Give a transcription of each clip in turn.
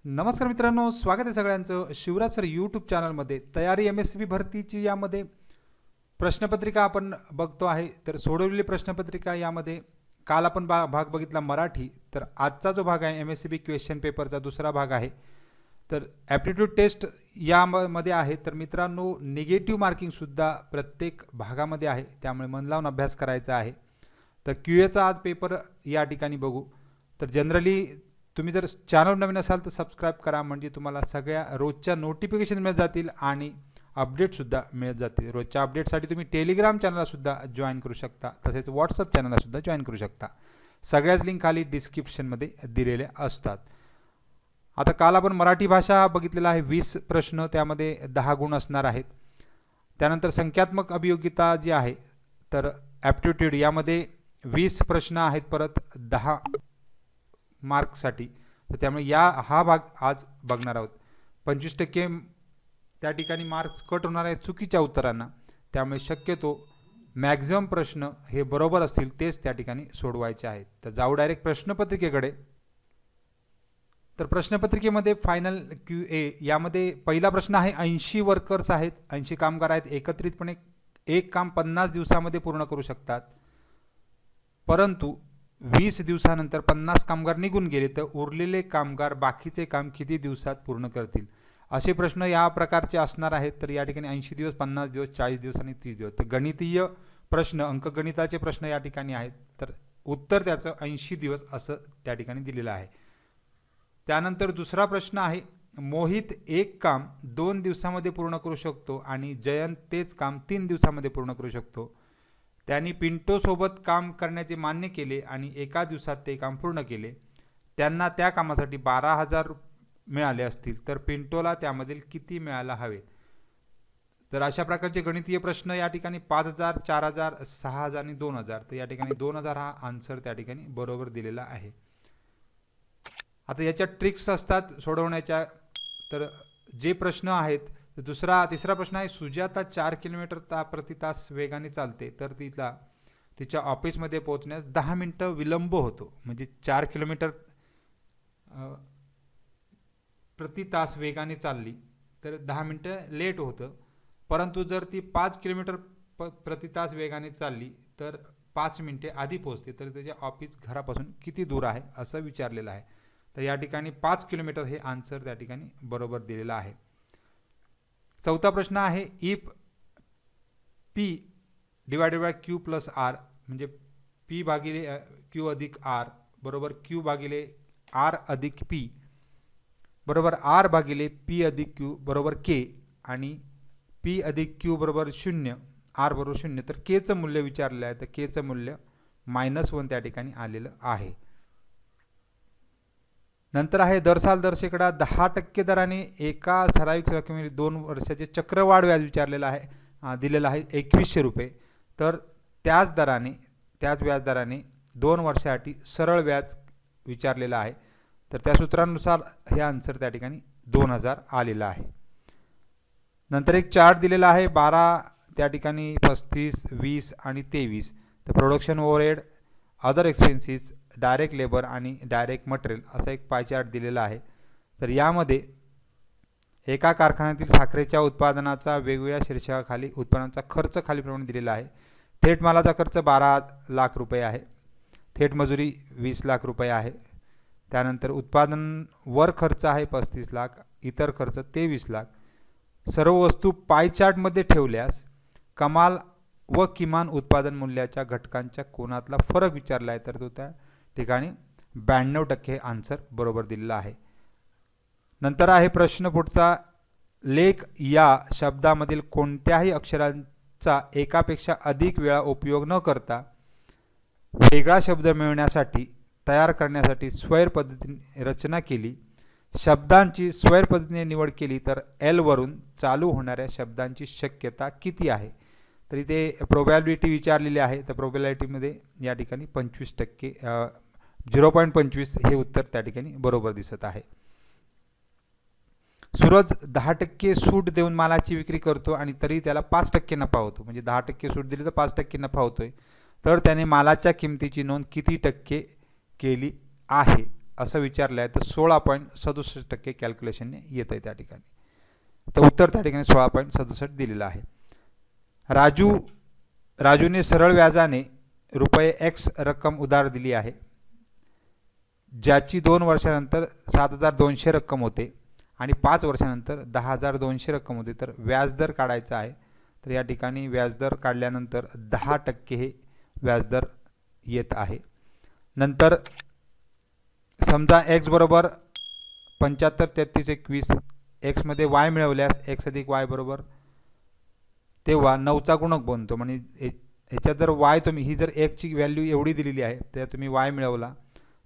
नमस्कार मित्रांनो, स्वागत आहे सगळ्यांचं शिवराज सर यूट्यूब चॅनलमध्ये. तयारी MSCB भरतीची यामध्ये प्रश्नपत्रिका आपण बघतो आहे. तर सोडवलेली प्रश्नपत्रिका यामध्ये काल आपण भाग बघितला मराठी. तर आजचा जो भाग आहे MSCB क्वेश्चन पेपरचा दुसरा भाग आहे. तर ॲप्टिट्यूड टेस्ट यामध्ये आहे. तर मित्रांनो, निगेटिव्ह मार्किंगसुद्धा प्रत्येक भागामध्ये आहे, त्यामुळे मन लावून अभ्यास करायचा आहे. तर QAचा आज पेपर या ठिकाणी बघू. तर जनरली तुम्ही जर चॅनल नवीन असाल तर सबस्क्राईब करा, म्हणजे तुम्हाला सगळ्या रोजच्या नोटिफिकेशन मिळत जातील आणि अपडेटसुद्धा मिळत जातील. रोजच्या अपडेटसाठी तुम्ही टेलिग्राम चॅनललासुद्धा जॉईन करू शकता, तसेच व्हॉट्सअप चॅनललासुद्धा जॉईन करू शकता. सगळ्याच लिंक खाली डिस्क्रिप्शनमध्ये दिलेल्या असतात. आता काल आपण मराठी भाषा बघितलेला आहे. 20 प्रश्न, त्यामध्ये 10 गुण असणार आहेत. त्यानंतर संख्यात्मक अभियोगिता जी आहे, तर ॲप्टिट्यूड यामध्ये 20 प्रश्न आहेत, परत 10 मार्क्ससाठी. तर त्यामुळे हा भाग आज बघणार आहोत. 25% त्या ठिकाणी मार्क्स कट होणार आहेत चुकीच्या उत्तरांना, त्यामुळे शक्यतो मॅक्झिमम प्रश्न हे बरोबर असतील तेच त्या ठिकाणी सोडवायचे आहेत. तर जाऊ डायरेक्ट प्रश्नपत्रिकेकडे. तर प्रश्नपत्रिकेमध्ये फायनल QA यामध्ये पहिला प्रश्न आहे. 80 वर्कर्स आहेत, 80 कामगार आहेत, एकत्रितपणे एक काम 50 दिवसामध्ये पूर्ण करू शकतात, परंतु 20 दिवसानंतर 50 कामगार निघून गेले तर उरलेले कामगार बाकीचे काम किती दिवसात पूर्ण करतील, असे प्रश्न या प्रकारचे असणार आहेत. तर या ठिकाणी 80 दिवस, 50 दिवस, 40 दिवस आणि 30 दिवस. तर गणितीय प्रश्न, अंकगणिताचे प्रश्न या ठिकाणी आहेत. तर उत्तर त्याचं 80 दिवस असं त्या ठिकाणी दिलेलं आहे. त्यानंतर दुसरा प्रश्न आहे. मोहित एक काम 2 दिवसामध्ये पूर्ण करू शकतो आणि जयंत तेच काम 3 दिवसामध्ये पूर्ण करू शकतो. त्यांनी पिंटोसोबत काम करण्याचे मान्य केले आणि एका दिवसात ते काम पूर्ण केले. त्यांना त्या कामासाठी 12,000 मिळाले असतील, तर पिंटोला त्यामधील किती मिळायला हवेत. तर अशा प्रकारचे गणितीय प्रश्न या ठिकाणी 5,000, 4,000, 6,000 आणि 2,000. तर या ठिकाणी 2,000 हा आन्सर त्या ठिकाणी बरोबर दिलेला आहे. आता याच्या ट्रिक्स असतात सोडवण्याच्या. तर जे प्रश्न आहेत, तिसरा प्रश्न आहे. सुजाता 4 किलोमीटर प्रति तास वेगाने चालते, तर तिच्या ऑफिसमध्ये पोहोचण्यास 10 मिनिटं विलंब होतो. म्हणजे 4 किलोमीटर प्रति तास वेगाने चालली तर 10 मिनिटं लेट होतं, परंतु जर ती 5 किलोमीटर प्रति तास वेगाने चालली तर 5 मिनिटे आधी पोहोचते. तर त्याचे ऑफिस घरापासून किती दूर आहे असं विचारलेलं आहे. तर या ठिकाणी 5 किलोमीटर हे आन्सर त्या ठिकाणी बरोबर दिलेलं आहे. चौथा प्रश्न आहे. If P divided by Q plus R, म्हणजे P भागिले Q अधिक R बरोबर Q भागिले R अधिक P बरोबर R भागिले P अधिक Q बरोबर K आणि P अधिक Q बरोबर 0, R बरोबर 0. तर Kचं मूल्य विचारलेलं आहे. तर Kचं मूल्य -1 त्या ठिकाणी आलेलं आहे. नंतर आहे. दर साल दर शेकडा 10% दराने एका ठराविक रकमेवर 2 वर्षाचे चक्रवाढ व्याज विचारलेलं आहे, दिलेलं आहे 2100 रुपये. तर त्याच व्याजदराने 2 वर्षासाठी सरळ व्याज विचारलेलं आहे. तर त्या सूत्रानुसार हे आन्सर त्या ठिकाणी 2000 आलेलं आहे. नंतर एक चार्ट दिलेला आहे. 12 त्या ठिकाणी 35, 20 आणि 23. तर production overhead, other expenses, direct labour आणि डायरेक्ट मटेरियल असा एक पाय चार्ट दिलेला आहे. तर यामध्ये एका कारखान्यातील साखरेच्या उत्पादनाचा वेगवेगळ्या शीर्षकाखाली उत्पन्नाचा खर्च खालीप्रमाणे दिलेला आहे. थेट मालाचा खर्च 12 लाख रुपये आहे. थेट मजुरी 20 लाख रुपये आहे. त्यानंतर उत्पादन वर खर्च आहे 35 लाख, इतर खर्च 23 लाख. सर्व वस्तू पाय चार्टमध्ये ठेवल्यास कमाल व किमान उत्पादन मूल्याच्या घटकांच्या कोनातला फरक विचारला आहे. तर तो त्या ठिकाणी 92% आन्सर बरोबर दिलेला आहे. नंतर आहे प्रश्न पुढचा. लेख या शब्दामधील कोणत्याही अक्षरांचा एकापेक्षा अधिक वेळा उपयोग न करता वेगळा शब्द मिळवण्यासाठी तयार करण्यासाठी स्वैर पद्धतीने रचना केली. शब्दांची स्वैर पद्धतीने निवड केली तर L वरून चालू होणाऱ्या शब्दांची शक्यता किती आहे. तर इथे प्रोबॅबिलिटी विचारलेली आहे. तर प्रोबॅबिलिटीमध्ये या ठिकाणी 25%, 0.25 हे उत्तर त्या ठिकाणी बरोबर दिसत आहे. सूरज 10% सूट देऊन मालाची विक्री करतो आणि तरी त्याला 5% नफा होतो. म्हणजे 10% सूट दिली तर 5% नफा होतोय. तर त्याने मालाच्या किमतीची नोंद किती टक्के केली आहे असं विचारलं आहे तर 16.67% कॅल्क्युलेशनने येतं आहे त्या ठिकाणी. तर उत्तर त्या ठिकाणी 16.67 दिलेलं आहे. राजूने सरळ व्याजाने ₹X रक्कम उधार दिली आहे, ज्याची 2 वर्षानंतर 7,200 रक्कम होते आणि 5 वर्षानंतर 10,200 रक्कम होते. तर व्याजदर काढायचा आहे. तर या ठिकाणी व्याजदर काढल्यानंतर 10% हे व्याजदर येत आहे. नंतर समजा x बरोबर 75, 33, 21 x मध्ये y मिळवल्यास x अधिक y बरोबर, तेव्हा 9चा गुणक बनतो. म्हणजे ह्याच्यात जर y तुम्ही ही जर x ची व्हॅल्यू एवढी दिलेली आहे तर तुम्ही y मिळवला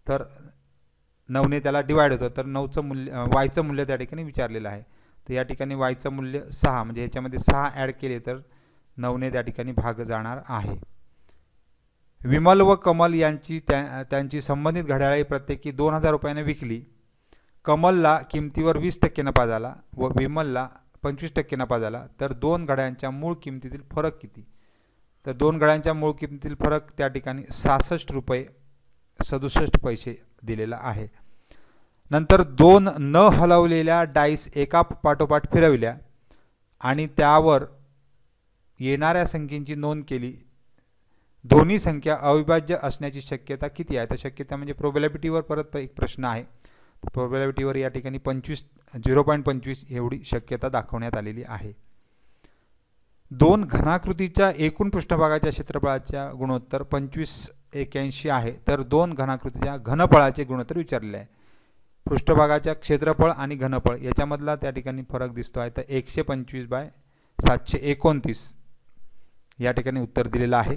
तर 9ने त्याला डिवाइड होतं. तर 9चं मूल्य y चं मूल्य त्या ठिकाणी विचारलेलं आहे. तर या ठिकाणी y चं मूल्य 6, म्हणजे ह्याच्यामध्ये 6 ॲड केले तर 9ने त्या ठिकाणी भाग जाणार आहे. विमल व कमल यांची त्यांची संबंधित घड्याळे प्रत्येकी 2,000 रुपयाने विकली. कमलला किमतीवर 20% नफा झाला व विमलला 25% नफा झाला. तर दोन घड्याळांच्या मूळ किमतीतील फरक किती? तर दोन घड्याळांच्या मूळ किमतीतील फरक त्या ठिकाणी ₹66.67 दिलेला आहे. नंतर 2 न हलवलेल्या डाईस एका पाठोपाठ फिरविल्या आणि त्यावर येणाऱ्या संख्येची नोंद केली. दोन्ही संख्या अविभाज्य असण्याची शक्यता किती आहे? तर शक्यता म्हणजे प्रोबॅबिलिटीवर परत एक प्रश्न आहे. प्रोबॅबिलिटीवर या ठिकाणी 0.25 एवढी शक्यता दाखवण्यात आलेली आहे. दोन घनाकृतीच्या एकूण पृष्ठभागाच्या क्षेत्रफळाच्या गुणोत्तर 2581 आहे. तर दोन घनाकृतीच्या घनफळाचे गुणोत्तर विचारलेले आहे. पृष्ठभागाच्या क्षेत्रफळ आणि घनफळ याच्यामधला त्या ठिकाणी फरक दिसतो आहे. तर 125/729 या ठिकाणी उत्तर दिलेलं आहे.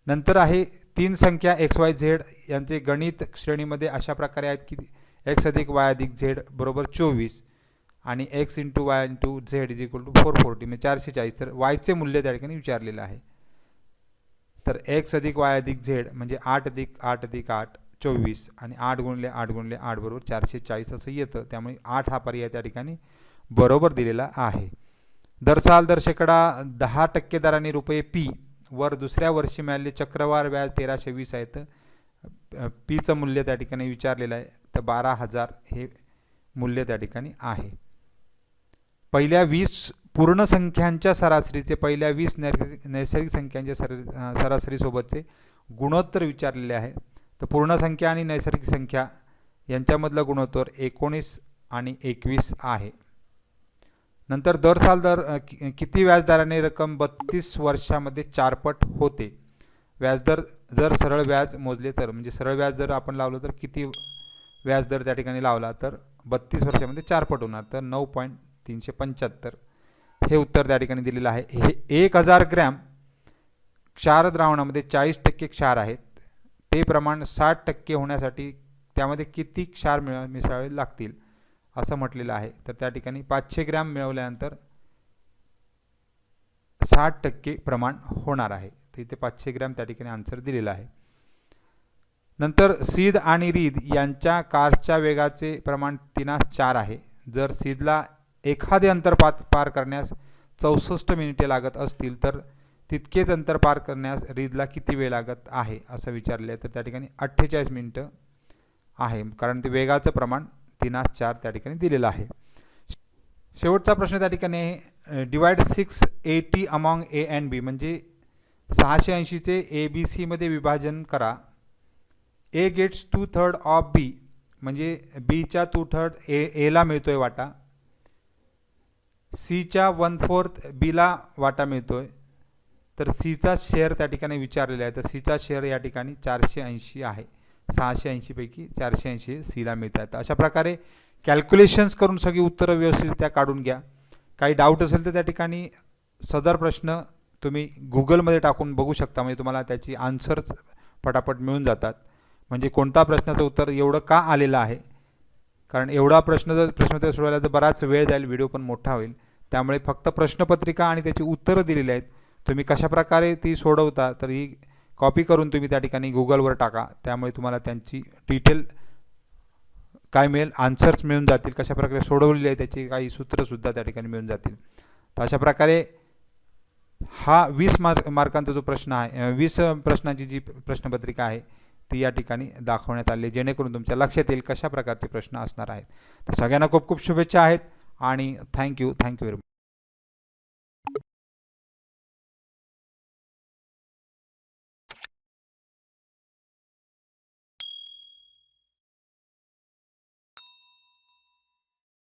नंतर आहे 3 संख्या XYZ यांचे गणित श्रेणीमध्ये अशा प्रकारे आहेत की x अधिक y अधिक z बरोबर 24 आणि x × y × z = 440 म्हणजे 440. तर y चे मूल्य त्या ठिकाणी विचारलेलं आहे. तर x अधिक y अधिक z म्हणजे 8 अधिक 8 अधिक 8 24 आणि 8 × 8 × 8 बरोबर 440 असं येतं. त्यामुळे 8 हा पर्याय त्या ठिकाणी बरोबर दिलेला आहे. दर साल दर शेकडा 10% दराने ₹P वर दुसऱ्या वर्षी मिळालेले चक्रवाढ व्याज 1320 आहे. तर P चं मूल्य त्या ठिकाणी विचारलेलं आहे. तर 12,000 हे मूल्य त्या ठिकाणी आहे. पहिल्या 20 पूर्ण संख्यांच्या सरासरीचे पहिल्या 20 नैसर्गिक संख्यांच्या सरासरीसोबतचे गुणोत्तर विचारलेले आहे. तर पूर्ण संख्या आणि नैसर्गिक संख्या यांच्यामधलं गुणोत्तर 19 आणि 21 आहे. नंतर दर साल किती व्याजदराने रक्कम 32 वर्षामध्ये 4 पट होते? व्याजदर जर सरळ व्याज मोजले तर, म्हणजे सरळ व्याज जर आपण लावलं तर किती व्याजदर त्या ठिकाणी लावला तर 32 वर्षामध्ये 4 पट होणार. तर 9.375 हे उत्तर त्या ठिकाणी दिलेलं आहे. हे 1000 ग्रॅम क्षार द्रावणामध्ये 40% क्षार आहेत. ते प्रमाण 60% होण्यासाठी त्यामध्ये किती क्षार मिसळावे लागतील असं म्हटलेलं आहे. तर त्या ठिकाणी 500 ग्रॅम मिळवल्यानंतर 60% प्रमाण होणार आहे. तर इथे 500 ग्रॅम त्या ठिकाणी आन्सर दिलेला आहे. नंतर सिद आणि रिद यांच्या कारच्या वेगाचे प्रमाण 3:4 आहे. जर सिदला एखादे अंतर पार करण्यास 64 मिनिटे लागत असतील तर तितकेच अंतर पार करण्यास रिदला किती वेळ लागत आहे असं विचारले आहे. तर त्या ठिकाणी 48 मिनिटं आहे, कारण ते वेगाचं प्रमाण 3:4 त्या ठिकाणी दिलेलं आहे. शेवटचा प्रश्न त्या ठिकाणी divide 680 among A and B म्हणजे 680 चे ABC मध्ये विभाजन करा. A गेट्स 2/3 ऑफ B म्हणजे B च्या 2/3 A ला मिळतोय वाटा. C च्या 1/4 B ला वाटा मिळतोय. तर C चा शेअर त्या ठिकाणी विचारलेला आहे. तर C चा शेअर या ठिकाणी 480 आहे. 680 पैकी 480 C ला मिळतात. अशा प्रकारे कॅल्क्युलेशन्स करून सगळी उत्तरं व्यवस्थितरित्या काढून घ्या. काही डाऊट असेल तर त्या ठिकाणी सदर प्रश्न तुम्ही गुगलमध्ये टाकून बघू शकता, म्हणजे तुम्हाला त्याची आन्सर्स पटापट मिळून जातात. म्हणजे कोणता प्रश्नाचं उत्तर एवढं का आलेलं आहे, कारण एवढा प्रश्न सोडवायला तर बराच वेळ जाईल, व्हिडिओ पण मोठा होईल. त्यामुळे फक्त प्रश्नपत्रिका आणि त्याची उत्तरं दिलेली आहेत. तुम्ही कशाप्रकारे ती सोडवता तर ही कॉपी करून तुम्ही त्या ठिकाणी गुगलवर टाका. त्यामुळे तुम्हाला त्यांची डिटेल काय मिळेल, आन्सर्स मिळून जातील. कशाप्रकारे सोडवलेली आहे त्याची काही सूत्रंसुद्धा त्या ठिकाणी मिळून जातील. तर अशा प्रकारे हा 20 मार्कांचा जो प्रश्न आहे, 20 प्रश्नांची जी प्रश्नपत्रिका आहे ती या ठिकाणी दाखवण्यात आली, जेणेकरून तुमच्या लक्षात येईल कशा प्रकारचे प्रश्न असणार आहेत. तर सगळ्यांना खूप खूप शुभेच्छा आहेत आणि थँक्यू व्हेरी मच.